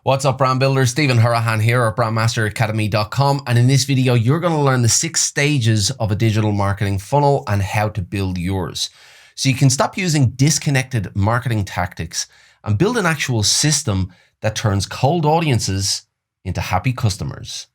What's up, brand builders? Stephen Hurahan here at BrandMasterAcademy.com, and in this video you're going to learn the 6 stages of a digital marketing funnel and how to build yours, so you can stop using disconnected marketing tactics and build an actual system that turns cold audiences into happy customers.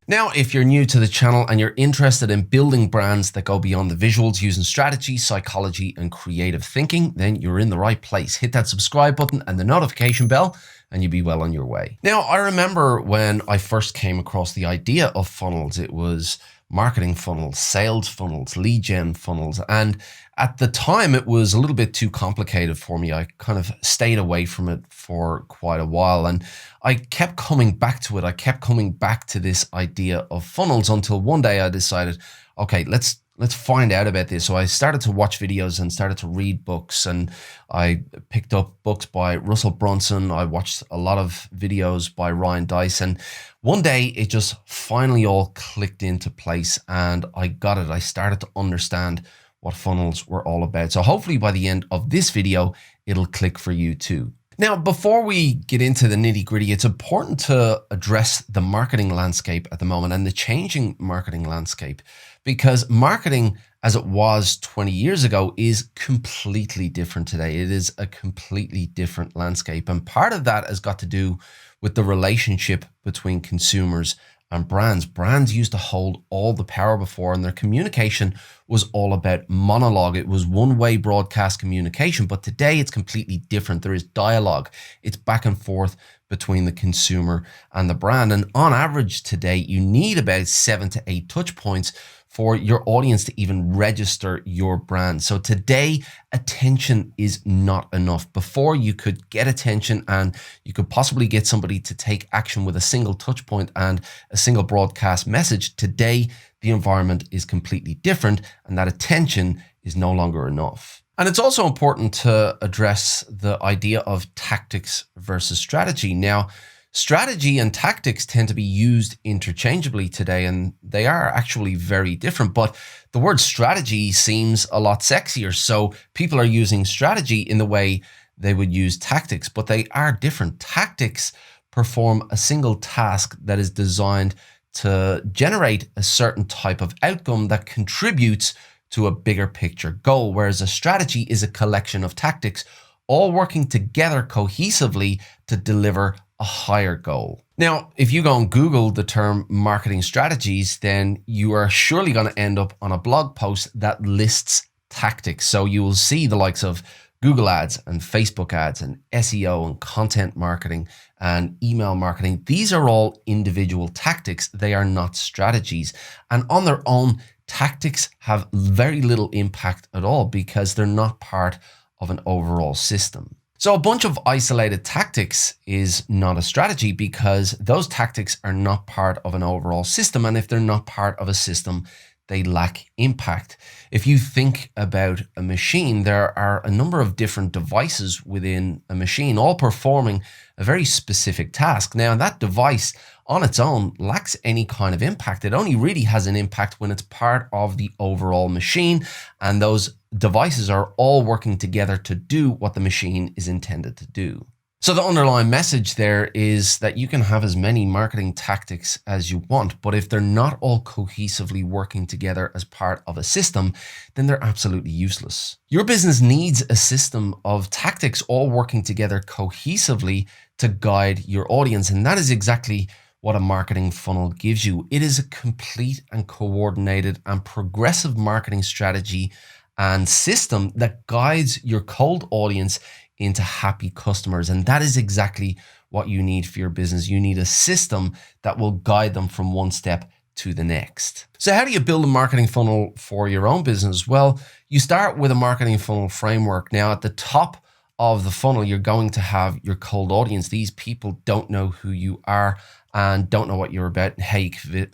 Now, if you're new to the channel and you're interested in building brands that go beyond the visuals using strategy, psychology, and creative thinking, then you're in the right place. Hit that subscribe button and the notification bell and you'll be well on your way. Now, I remember when I first came across the idea of funnels, it was marketing funnels, sales funnels, lead gen funnels. And at the time, it was a little bit too complicated for me. I kind of stayed away from it for quite a while. And I kept coming back to it. I kept coming back to this idea of funnels until one day I decided, okay, let's find out about this. So I started to watch videos and started to read books, and I picked up books by Russel, Brunson. I watched a lot of videos by Deiss, and one day it just finally all clicked into place and I got it. I started to understand what funnels were all about. So hopefully by the end of this video, it'll click for you too. Now, before we get into the nitty-gritty, it's important to address the marketing landscape at the moment and the changing marketing landscape, because marketing as it was 20 years ago is completely different today. It is a completely different landscape. And part of that has got to do with the relationship between consumers and brands. Brands used to hold all the power before, and their communication was all about monologue. It was one-way broadcast communication, but today it's completely different. There is dialogue. It's back and forth between the consumer and the brand. And on average today, you need about 7 to 8 touch points for your audience to even register your brand. So today, attention is not enough. Before, you could get attention and you could possibly get somebody to take action with a single touch point and a single broadcast message. Today, the environment is completely different, and that attention is no longer enough. And it's also important to address the idea of tactics versus strategy. Now, strategy and tactics tend to be used interchangeably today, and they are actually very different. But the word strategy seems a lot sexier. So people are using strategy in the way they would use tactics, but they are different. Tactics perform a single task that is designed to generate a certain type of outcome that contributes to a bigger picture goal, whereas a strategy is a collection of tactics all working together cohesively to deliver a higher goal. Now, if you go and Google the term marketing strategies, then you are surely going to end up on a blog post that lists tactics. So you will see the likes of Google ads and Facebook ads and SEO and content marketing and email marketing. These are all individual tactics. They are not strategies. And on their own, tactics have very little impact at all because they're not part of an overall system. So a bunch of isolated tactics is not a strategy because those tactics are not part of an overall system. And if they're not part of a system, they lack impact. If you think about a machine, there are a number of different devices within a machine, all performing a very specific task. Now, that device on its own lacks any kind of impact. It only really has an impact when it's part of the overall machine, and those devices are all working together to do what the machine is intended to do. So the underlying message there is that you can have as many marketing tactics as you want, but if they're not all cohesively working together as part of a system, then they're absolutely useless. Your business needs a system of tactics all working together cohesively to guide your audience, and that is exactly what a marketing funnel gives you. It is a complete and coordinated and progressive marketing strategy and system that guides your cold audience into happy customers. And that is exactly what you need for your business. You need a system that will guide them from one step to the next. So how do you build a marketing funnel for your own business? Well, you start with a marketing funnel framework. Now, at the top of the funnel, you're going to have your cold audience. These people don't know who you are and don't know what you're about and how you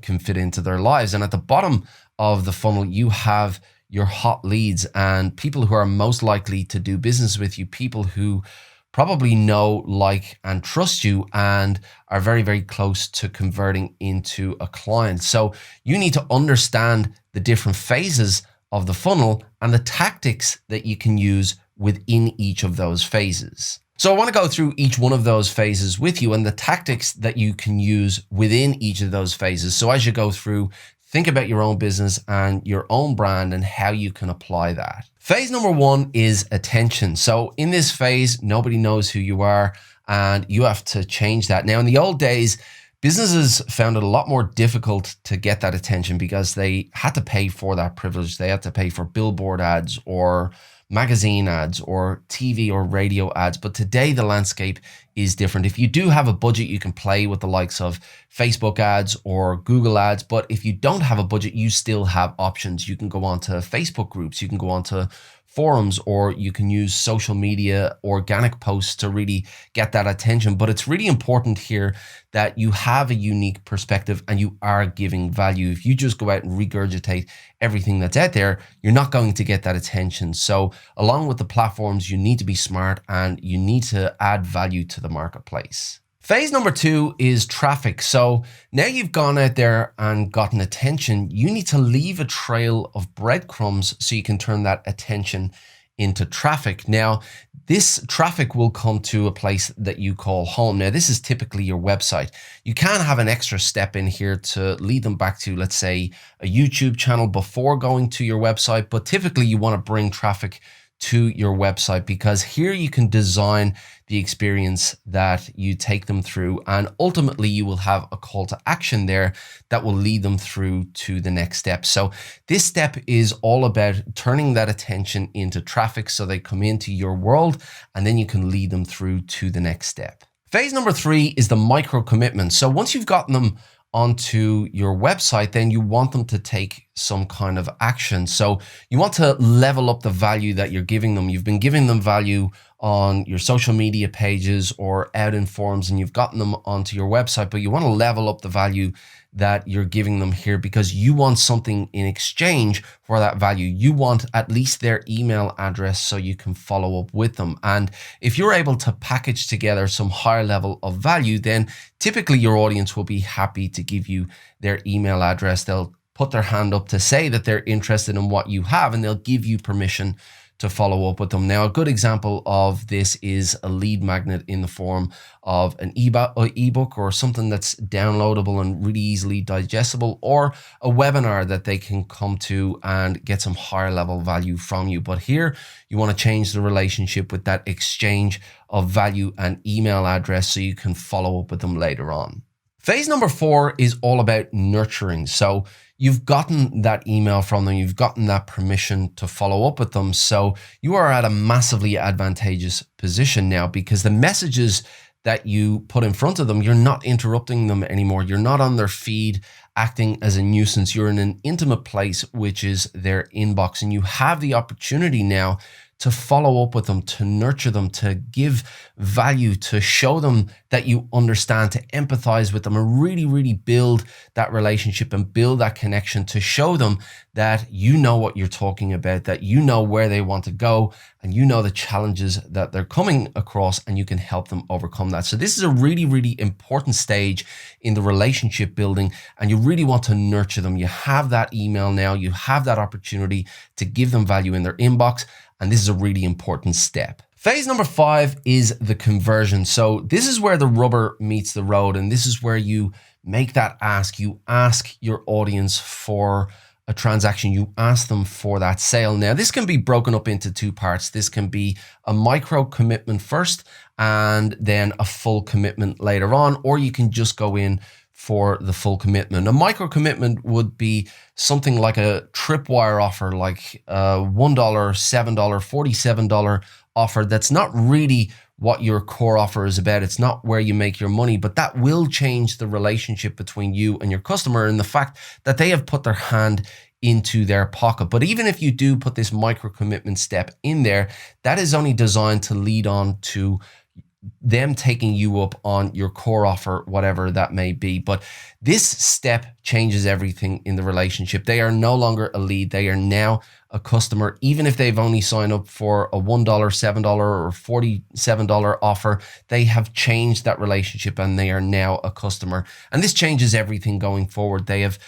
can fit into their lives. And at the bottom of the funnel, you have your hot leads and people who are most likely to do business with you, people who probably know, like, and trust you and are very, very close to converting into a client. So you need to understand the different phases of the funnel and the tactics that you can use within each of those phases. So I want to go through each one of those phases with you and the tactics that you can use within each of those phases. So as you go through, think about your own business and your own brand and how you can apply that. Phase number one is attention. So in this phase, nobody knows who you are and you have to change that. Now, in the old days, businesses found it a lot more difficult to get that attention because they had to pay for that privilege. They had to pay for billboard ads or magazine ads or TV or radio ads. But today the landscape is different. If you do have a budget, you can play with the likes of Facebook ads or Google ads. But if you don't have a budget, you still have options. You can go onto Facebook groups, you can go onto forums, or you can use social media organic posts to really get that attention. But it's really important here that you have a unique perspective and you are giving value. If you just go out and regurgitate everything that's out there, you're not going to get that attention. So along with the platforms, you need to be smart and you need to add value to the marketplace. Phase number two is traffic. So now you've gone out there and gotten attention, you need to leave a trail of breadcrumbs so you can turn that attention into traffic. Now, this traffic will come to a place that you call home. Now, this is typically your website. You can have an extra step in here to lead them back to, let's say, a YouTube channel before going to your website, but typically you want to bring traffic to your website because here you can design the experience that you take them through, and ultimately you will have a call to action there that will lead them through to the next step. So this step is all about turning that attention into traffic so they come into your world and then you can lead them through to the next step. Phase number three is the micro commitment. So once you've gotten them onto your website, then you want them to take some kind of action. So you want to level up the value that you're giving them. You've been giving them value on your social media pages or out in forums and you've gotten them onto your website, but you want to level up the value that you're giving them here because you want something in exchange for that value. You want at least their email address so you can follow up with them. And if you're able to package together some higher level of value, then typically your audience will be happy to give you their email address. They'll put their hand up to say that they're interested in what you have and they'll give you permission to follow up with them. Now, a good example of this is a lead magnet in the form of an ebook or something that's downloadable and really easily digestible, or a webinar that they can come to and get some higher level value from you. But here you want to change the relationship with that exchange of value and email address so you can follow up with them later on. Phase number four is all about nurturing. So you've gotten that email from them, you've gotten that permission to follow up with them. So you are at a massively advantageous position now because the messages that you put in front of them, you're not interrupting them anymore. You're not on their feed acting as a nuisance. You're in an intimate place, which is their inbox. And you have the opportunity now to follow up with them, to nurture them, to give value, to show them that you understand, to empathize with them and really, really build that relationship and build that connection, to show them that you know what you're talking about, that you know where they want to go and you know the challenges that they're coming across and you can help them overcome that. So this is a really, really important stage in the relationship building and you really want to nurture them. You have that email now, you have that opportunity to give them value in their inbox. And this is a really important step. Phase number five is the conversion. So this is where the rubber meets the road. And this is where you make that ask. You ask your audience for a transaction. You ask them for that sale. Now, this can be broken up into two parts. This can be a micro commitment first and then a full commitment later on, or you can just go in for the full commitment. A micro commitment would be something like a tripwire offer, like a $1, $7, $47 offer. That's not really what your core offer is about. It's not where you make your money, but that will change the relationship between you and your customer and the fact that they have put their hand into their pocket. But even if you do put this micro commitment step in there, that is only designed to lead on to them taking you up on your core offer, whatever that may be. But this step changes everything in the relationship. They are no longer a lead. They are now a customer. Even if they've only signed up for a $1, $7 or $47 offer, they have changed that relationship and they are now a customer. And this changes everything going forward. They have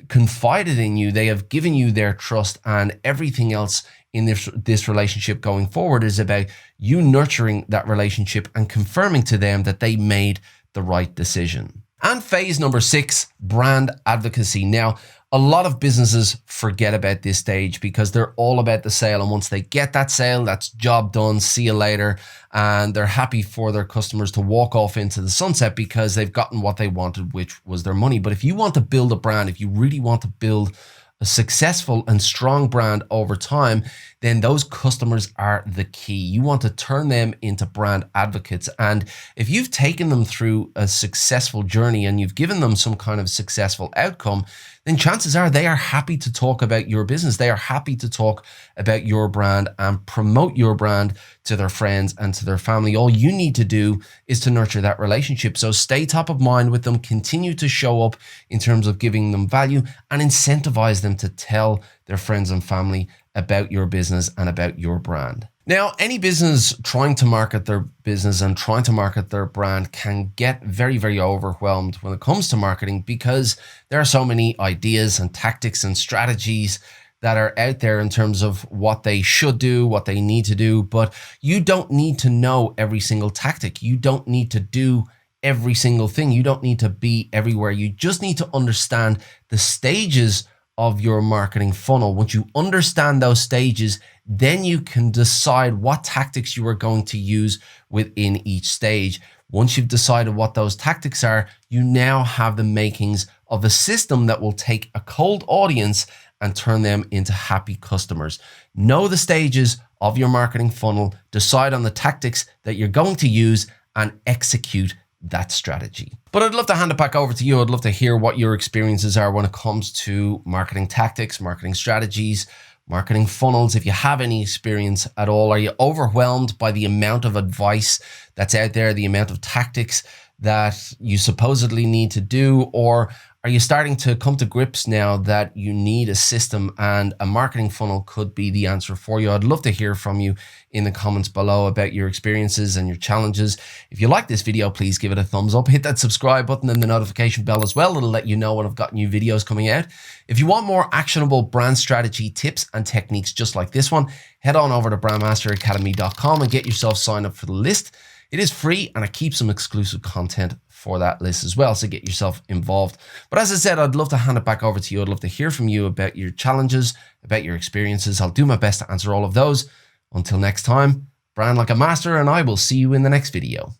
confided in you. They have given you their trust, and everything else in this relationship going forward is about you nurturing that relationship and confirming to them that they made the right decision. And phase number 6, brand advocacy. Now, a lot of businesses forget about this stage because they're all about the sale. And once they get that sale, that's job done, see you later. And they're happy for their customers to walk off into the sunset because they've gotten what they wanted, which was their money. But if you want to build a brand, if you really want to build a successful and strong brand over time, then those customers are the key. You want to turn them into brand advocates. And if you've taken them through a successful journey and you've given them some kind of successful outcome, then chances are they are happy to talk about your business. They are happy to talk about your brand and promote your brand to their friends and to their family. All you need to do is to nurture that relationship. So stay top of mind with them, continue to show up in terms of giving them value, and incentivize them to tell their friends and family about your business and about your brand. Now, any business trying to market their business and trying to market their brand can get very, very overwhelmed when it comes to marketing because there are so many ideas and tactics and strategies that are out there in terms of what they should do, what they need to do, but you don't need to know every single tactic. You don't need to do every single thing. You don't need to be everywhere. You just need to understand the stages of your marketing funnel. Once you understand those stages, then you can decide what tactics you are going to use within each stage. Once you've decided what those tactics are, you now have the makings of a system that will take a cold audience and turn them into happy customers. Know the stages of your marketing funnel, decide on the tactics that you're going to use, and execute that strategy. But I'd love to hand it back over to you. I'd love to hear what your experiences are when it comes to marketing tactics, marketing strategies, marketing funnels. If you have any experience at all, are you overwhelmed by the amount of advice that's out there, the amount of tactics that you supposedly need to do? Or are you starting to come to grips now that you need a system and a marketing funnel could be the answer for you? I'd love to hear from you in the comments below about your experiences and your challenges. If you like this video, please give it a thumbs up. Hit that subscribe button and the notification bell as well. It'll let you know when I've got new videos coming out. If you want more actionable brand strategy tips and techniques just like this one, head on over to BrandMasterAcademy.com and get yourself signed up for the list. It is free and I keep some exclusive content for that list as well, so get yourself involved. But as I said, I'd love to hand it back over to you. I'd love to hear from you about your challenges, about your experiences. I'll do my best to answer all of those. Until next time, brand like a master, and I will see you in the next video.